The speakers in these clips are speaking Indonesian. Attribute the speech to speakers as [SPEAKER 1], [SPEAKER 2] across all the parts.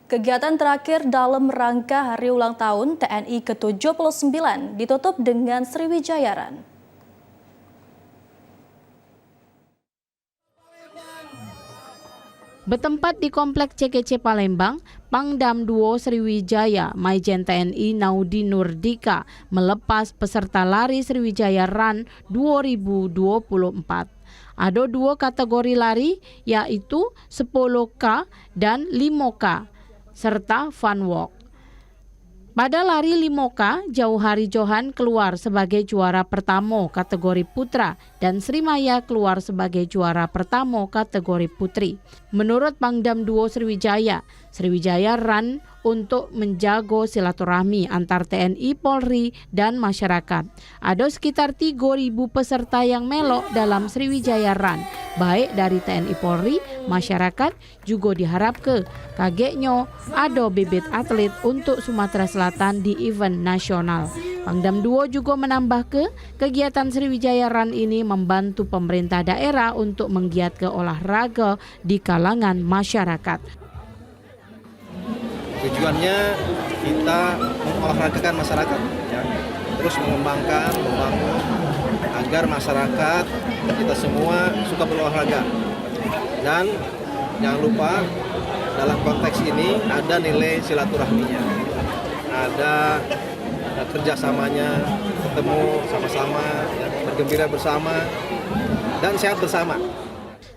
[SPEAKER 1] Kegiatan terakhir dalam rangka hari ulang tahun TNI ke-79 ditutup dengan Sriwijaya Run.
[SPEAKER 2] Bertempat di Komplek CKC Palembang, Pangdam 2 Sriwijaya Maijen TNI Naudi Nurdika melepas peserta lari Sriwijaya Run 2024. Ada dua kategori lari, yaitu 10K dan 5K, serta Fun Walk. Pada lari 5K, Jauhari Johan keluar sebagai juara pertama kategori putra dan Srimaya keluar sebagai juara pertama kategori putri. Menurut Pangdam 2 Sriwijaya, Sriwijaya Run untuk menjaga silaturahmi antar TNI, Polri, dan masyarakat. Ada sekitar 3.000 peserta yang melok dalam Sriwijaya Run, baik dari TNI, Polri, masyarakat, juga diharap kagetnya ada bibit atlet untuk Sumatera Selatan di event nasional. Pangdam 2 juga menambah kegiatan Sriwijaya Run ini membantu pemerintah daerah untuk menggiatkan olahraga di kalangan masyarakat.
[SPEAKER 3] Tujuannya kita mengolahragakan masyarakat, ya, terus mengembangkan, membangun agar masyarakat kita semua suka berolahraga. Dan jangan lupa dalam konteks ini ada nilai silaturahminya, ada kerjasamanya, ketemu sama-sama, ya, bergembira bersama, dan sehat bersama.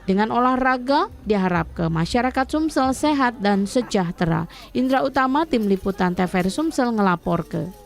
[SPEAKER 2] Dengan olahraga, diharap masyarakat Sumsel sehat dan sejahtera. Indra Utama, Tim Liputan TVRI Sumsel ngelapor